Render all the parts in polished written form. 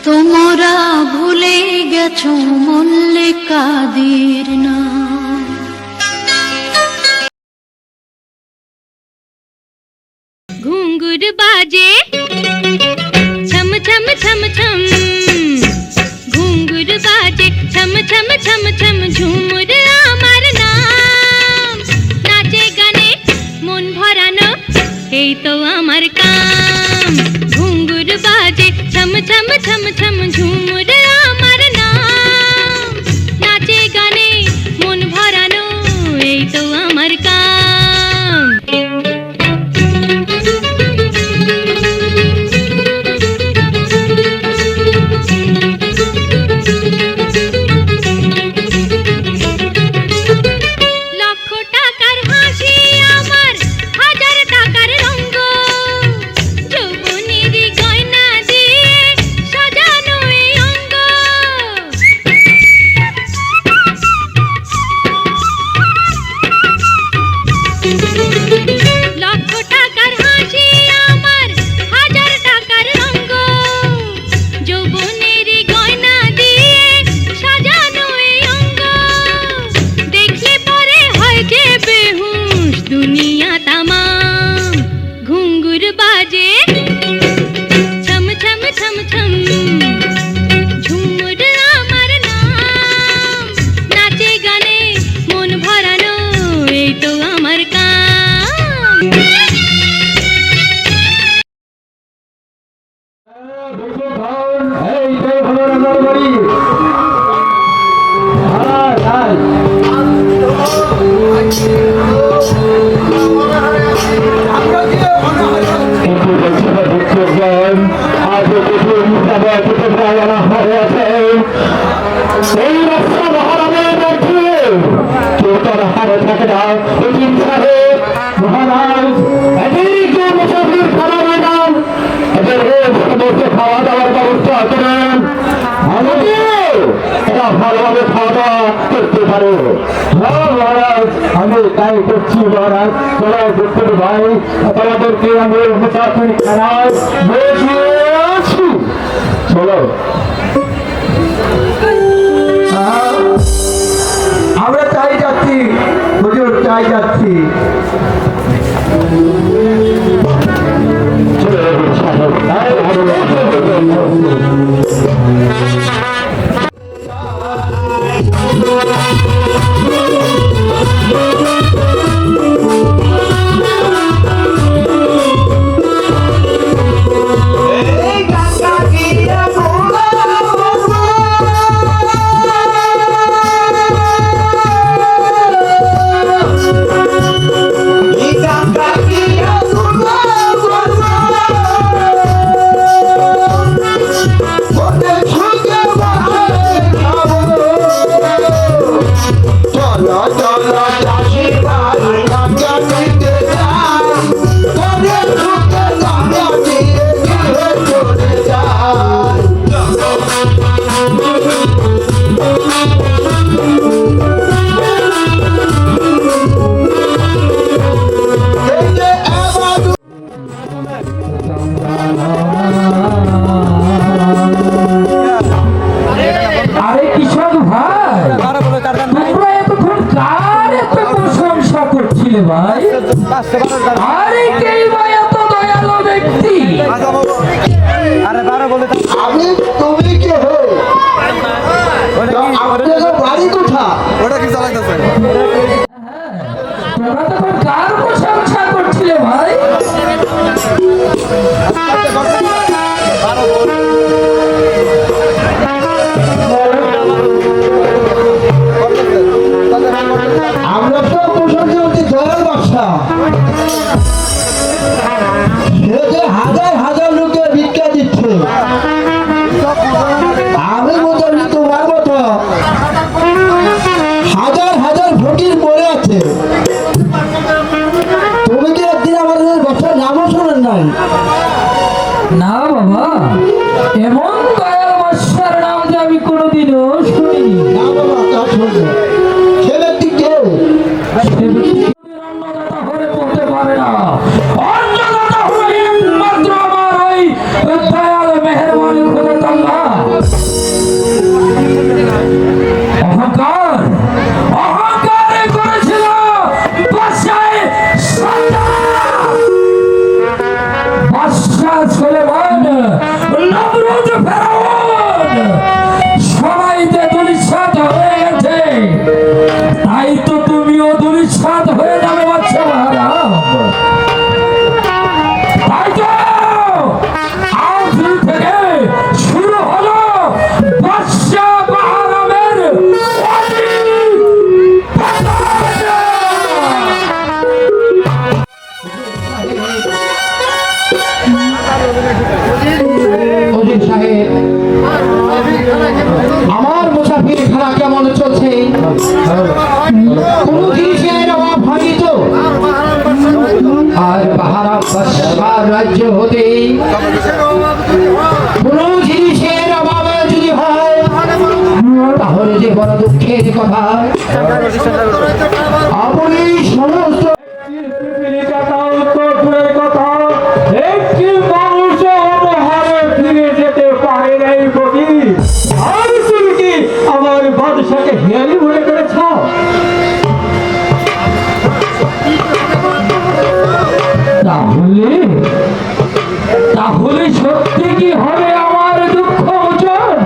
তোমরা ভুলে গেছো মল্লিকাদের নাম। ঘুঙ্গুর বাজে ছম ছম ছম ছম, ঘুঙ্গুর বাজে ছম ছম ছম ছম, ঝুমুর আমার নাম। নাচে গানে মন ভরানো এই তো আমার কাম। ঘুঙ্গুর বাজে ছম ছম ছম ছম, ঝুমুর আমার নাম। নাচে গানে মন ভরানো এই তো আমার কাম। লক্ষ টাকার হাসি আমার, হাজার টাকার রঙ্গ, যৌবনের গয়না দিয়ে সাজানো এই অঙ্গ। লক্ষ টাকার হাসি আমার, হাজার টাকার রঙ্গ, যৌবনের গয়না দিয়ে সাজানো এই অঙ্গ। দেখলে পরে হয় যে বেহুশ দুনিয়া তামাম। ঘুঙ্গুর বাজে ছম ছম ছম ছম, ঝুমুর আমার নাম। নাচে গানে মন ভরানো এই তো আমার কাম। এই রাস্তা মহারাজের মধ্যে কেউ তার হারে থাকে না। মহারাজ এদিকে মুসাফির খানা ম্যাডাম এদের সমস্ত খাওয়া দাওয়ার ব্যবস্থা করেন, আমাকে এরা ভালোভাবে খাওয়া দাওয়া করতে পারে। মহারাজ আমি তাই করছি মহারাজ। তোরা দেখতে ভাই তোমাদেরকে আমি মুসাফির খানায় বসিয়েছি, চলো। আমরা তাই যাচ্ছি হুজুর, তাই যাচ্ছি। আরে কৃষক ভাই, তোমরা এতক্ষণ কার এত প্রশংসা করছিলে ভাই? আরে কে ভাই এত দয়ালু ব্যক্তি? আমি তুমি কে হো? আপনাদের বাড়ি কোথা? তোমরা তখন কার প্রশংসা করছিলে ভাই? আমরা তো প্রশংসা করছি দয়াল বাদশা। সে যে হাজার হাজার লোকের ভিক্ষা দিচ্ছে, আমি মোটামুটি তোমার মতো হাজার হাজার পাখির কথা আপনি সমস্ত একটি মানুষ অবহারে ফিরে যেতে পারে নাই কবি। আর তুমি কি আমার বাদশাকে হেয়ালি মনে করেছ? তাহলে সত্যি কি হবে আমার দুঃখ মোচন?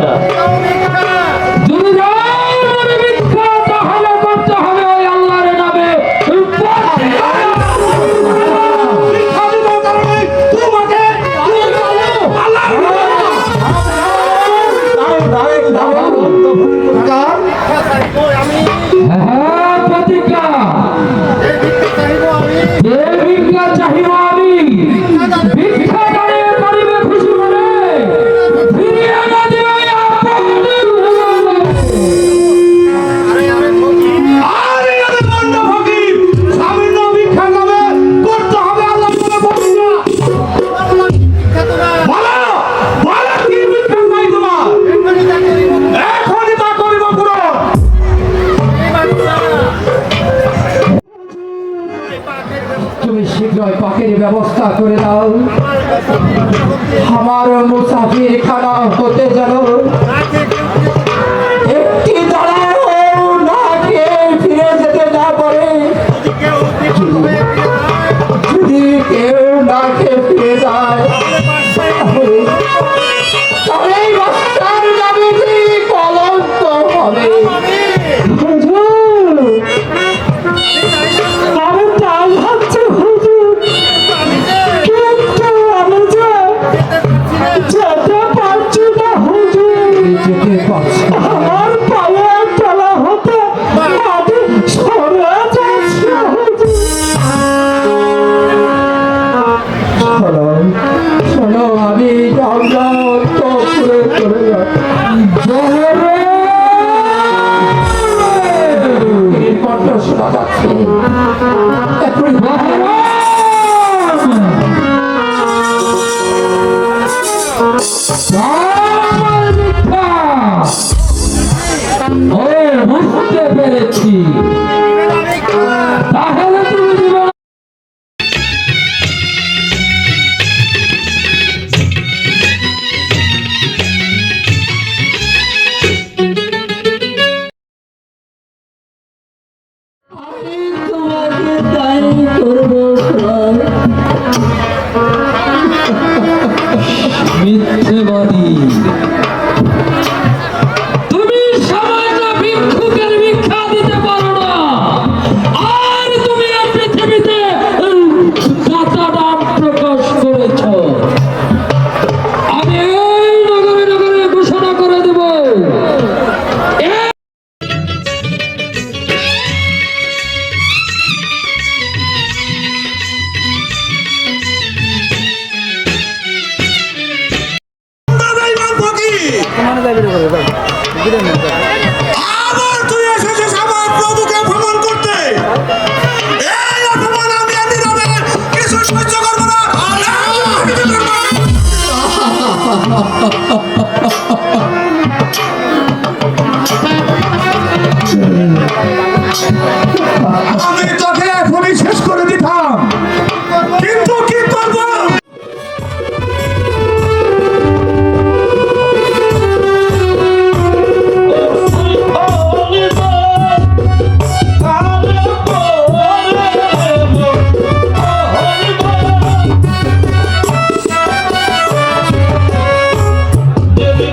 যদি যাই মনে মিথ্যা, তাহলে করতে হবে ওই আল্লাহর নামে হ্যাঁ প্রতিজ্ঞা। ভিক্ষা চাহিব আমি, ভিক্ষা দাঁড়িয়ে করিবে খুশি মনে, ফিরিয়ে না দিবে তুমি শীঘ্রই পাখির ব্যবস্থা করে দাও। আমার মুসাফির খানা হতে যেন একটি দাঁড়াও না খেয়ে ফিরে যেতে না পারে। যদি কেউ না খেয়ে ফিরে যায়, তাহলে এই রাস্তার নামে যে কলঙ্ক হবে। আমি তাই ভাবছি হুজুর, কিন্তু আমি যে যেতে পারছি না হুজুর। যেতে পারছি না? আমার পায়ে তলা হতে মাটি সরে যাচ্ছে হুজুর। শোনো শোনো, আমি জগত করে চলে যাচ্ছি। কণ্ঠ শোনা যাচ্ছে। ও বুঝতে পেরেছি, তাহলে তুমি জীবন মিথ্যেবাদী। তুমি সামান্য ভিক্ষুকের ভিক্ষা দিতে পারো না, আর তুমি এই পৃথিবীতে কাঁচা নাম প্রকাশ করেছ। আমি এই নগরে নগরে ঘোষণা করে দেব, আবার তুই এসেছিস আমার প্রভুকে অপমান করতে। এই অপমান আমি নীরবে কিছু সহ্য করবো না। আমি তোকে এখনই শেষ করে দিতাম, কিন্তু কি করবো? দেবী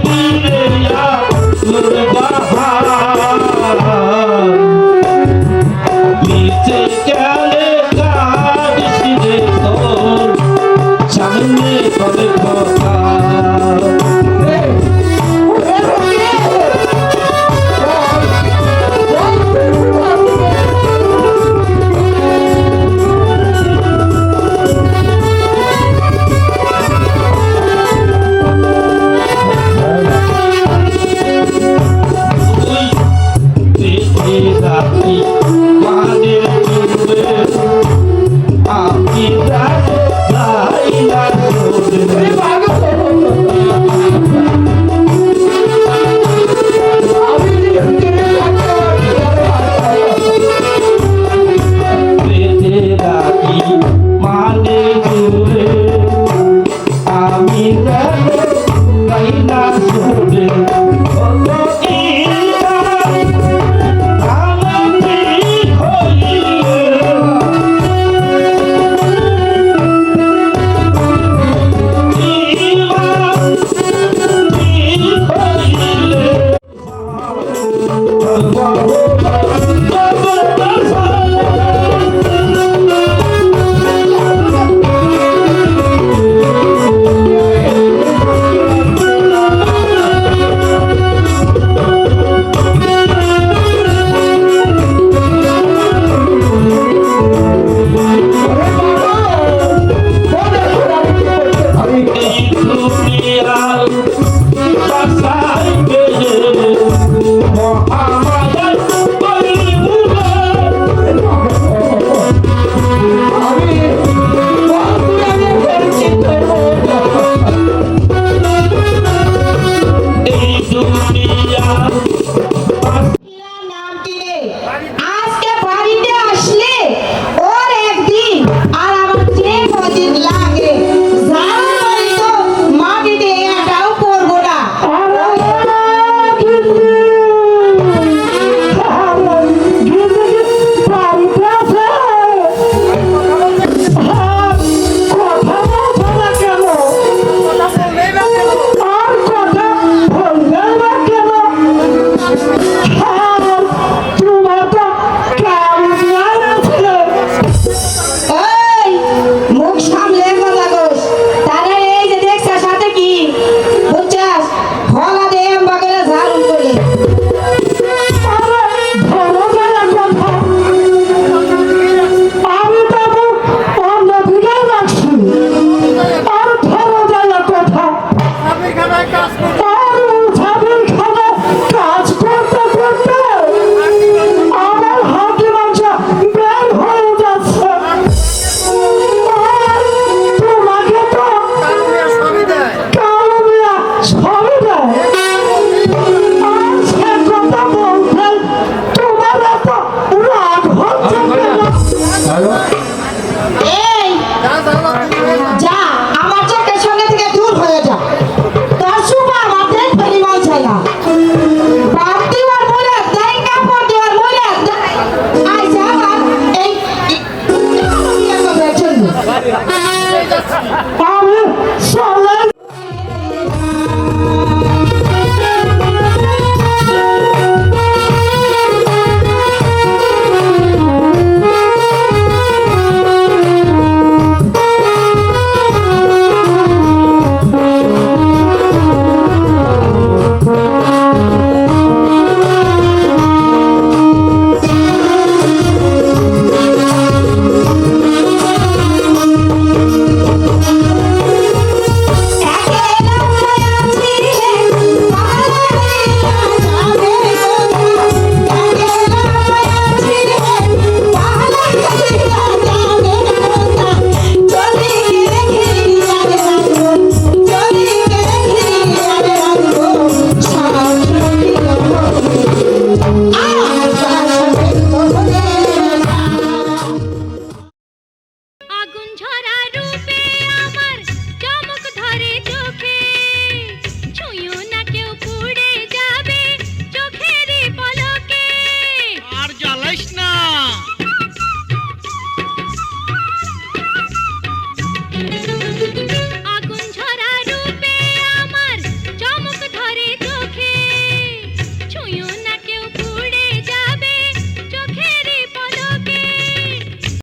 তা